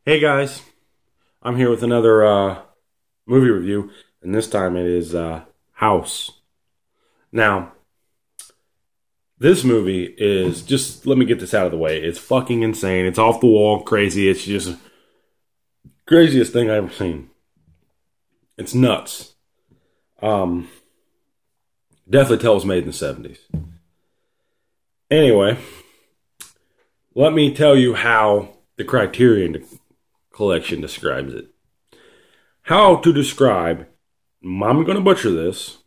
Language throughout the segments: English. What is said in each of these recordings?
Hey guys, I'm here with another movie review, and this time it is House. Now, this movie is just, let me get this out of the way. It's fucking insane. It's off the wall, crazy. It's just craziest thing I've ever seen. It's nuts. Definitely tell it was made in the 70s. Anyway, let me tell you how the Criterion collection describes it. How to describe, I'm going to butcher this,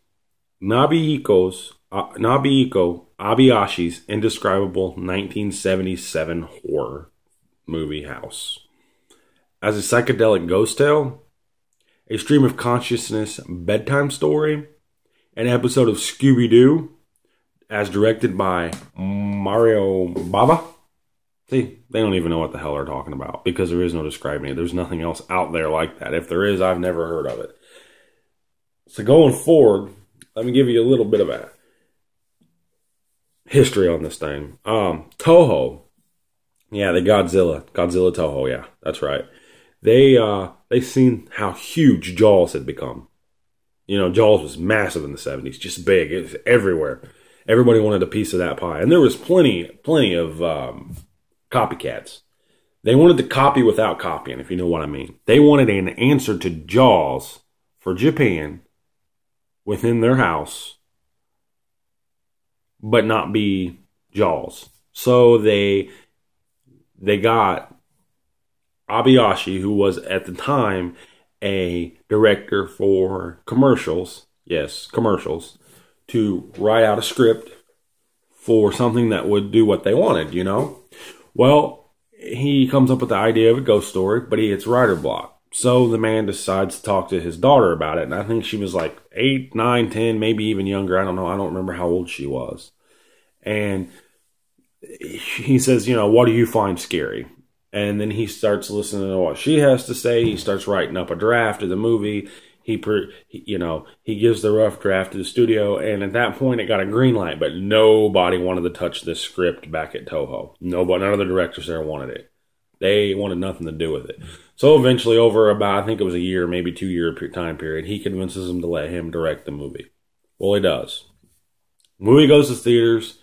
Nabihiko Abayashi's indescribable 1977 horror movie House. As a psychedelic ghost tale, a stream of consciousness bedtime story, an episode of Scooby-Doo, as directed by Mario Bava. See, they don't even know what the hell they're talking about because there is no describing it. There's nothing else out there like that. If there is, I've never heard of it. So going forward, let me give you a little bit of a history on this thing. Toho, yeah, the Godzilla Toho, yeah, that's right. They seen how huge Jaws had become. You know, Jaws was massive in the 70s, just big. It was everywhere. Everybody wanted a piece of that pie, and there was plenty of copycats. They wanted to copy without copying, if you know what I mean. They wanted an answer to Jaws for Japan within their house, but not be Jaws. So they got Abayashi, who was at the time a director for commercials, yes, commercials, to write out a script for something that would do what they wanted, you know? Well, he comes up with the idea of a ghost story, but he hits writer block. So the man decides to talk to his daughter about it. And I think she was like 8, 9, 10, maybe even younger. I don't know. I don't remember how old she was. And he says, you know, what do you find scary? And then he starts listening to what she has to say. He starts writing up a draft of the movie. He gives the rough draft to the studio, and at that point, it got a green light. But nobody wanted to touch this script back at Toho. Nobody, none of the directors there wanted it. They wanted nothing to do with it. So eventually, over about, I think it was a year, maybe 2-year time period, he convinces them to let him direct the movie. Well, he does. The movie goes to theaters.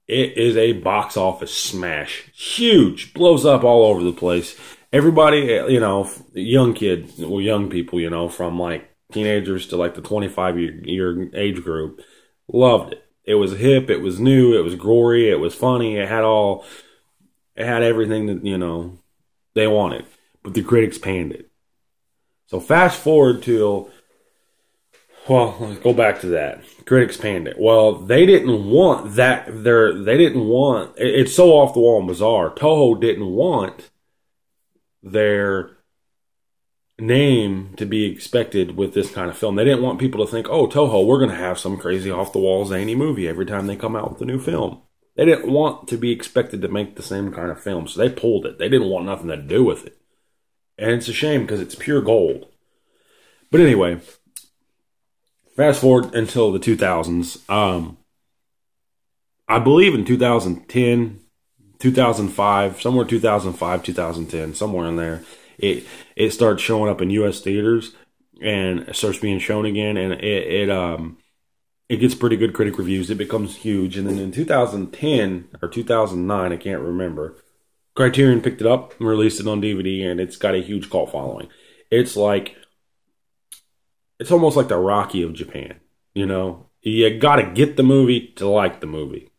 It is a box office smash. Huge. Blows up all over the place. Everybody, you know, young people, you know, from like teenagers to like the 25-year age group, loved it. It was hip, it was new, it was gory, it was funny, it had everything that, you know, they wanted. But the critics panned it. So fast forward till, well, let's go back to that. Critics panned it. Well, they didn't want that. It's so off the wall and bizarre. Toho didn't want their name to be expected with this kind of film. They didn't want people to think, oh, Toho, we're going to have some crazy off-the-wall zany movie every time they come out with a new film. They didn't want to be expected to make the same kind of film, so they pulled it. They didn't want nothing to do with it. And it's a shame because it's pure gold. But anyway, fast forward until the 2000s. I believe in 2010, 2005, somewhere 2005, 2010, somewhere in there, it starts showing up in U.S. theaters and it starts being shown again, and it gets pretty good critic reviews. It becomes huge, and then in 2010 or 2009, I can't remember, Criterion picked it up and released it on DVD, and it's got a huge cult following. It's almost like the Rocky of Japan, you know? You gotta get the movie to like the movie.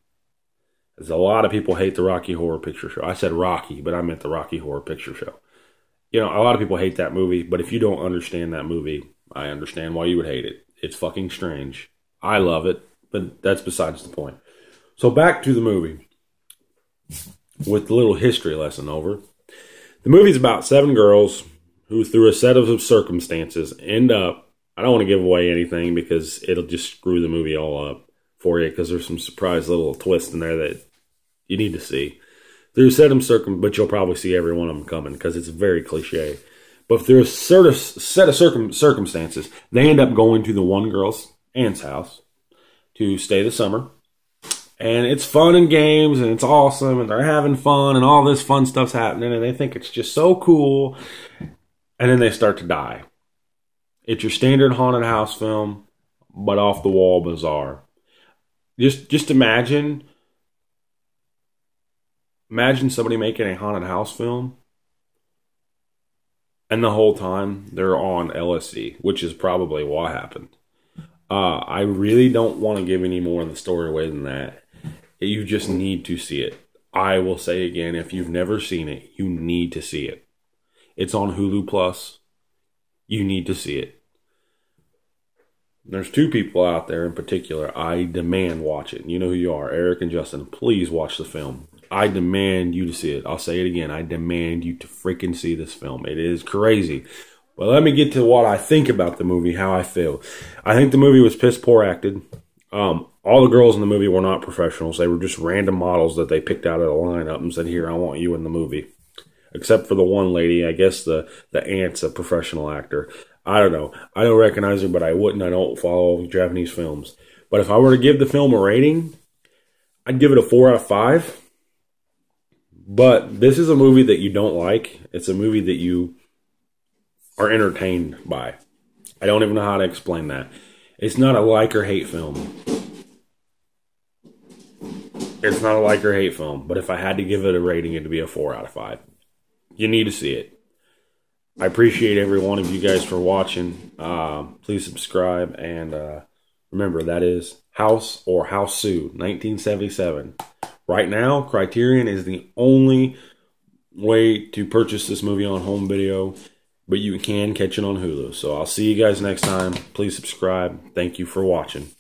Because a lot of people hate the Rocky Horror Picture Show. I said Rocky, but I meant the Rocky Horror Picture Show. You know, a lot of people hate that movie, but if you don't understand that movie, I understand why you would hate it. It's fucking strange. I love it, but that's besides the point. So back to the movie. With the little history lesson over. The movie's about 7 girls who, through a set of circumstances, end up, I don't want to give away anything because it'll just screw the movie all up for you, because there's some surprise little twists in there that you need to see. Through a set of but you'll probably see every one of them coming because it's very cliche. But through a set of circumstances, they end up going to the one girl's aunt's house to stay the summer. And it's fun and games, and it's awesome, and they're having fun, and all this fun stuff's happening, and they think it's just so cool. And then they start to die. It's your standard haunted house film, but off the wall bizarre. Just imagine somebody making a haunted house film, and the whole time they're on LSD, which is probably what happened. I really don't want to give any more of the story away than that. You just need to see it. I will say again, if you've never seen it, you need to see it. It's on Hulu Plus. You need to see it. There's two people out there in particular I demand watch it. You know who you are, Eric and Justin. Please watch the film. I demand you to see it. I'll say it again. I demand you to freaking see this film. It is crazy. But let me get to what I think about the movie, how I feel. I think the movie was piss poor acted. All the girls in the movie were not professionals. They were just random models that they picked out of the lineup and said, here, I want you in the movie. Except for the one lady. I guess the aunt's a professional actor. I don't know. I don't recognize her, but I wouldn't. I don't follow Japanese films. But if I were to give the film a rating, I'd give it a 4 out of 5. But this is a movie that you don't like. It's a movie that you are entertained by. I don't even know how to explain that. It's not a like or hate film. It's not a like or hate film. But if I had to give it a rating, it'd be a 4 out of 5. You need to see it. I appreciate every one of you guys for watching. Please subscribe. And remember, that is House or House Sue, 1977. Right now, Criterion is the only way to purchase this movie on home video. But you can catch it on Hulu. So I'll see you guys next time. Please subscribe. Thank you for watching.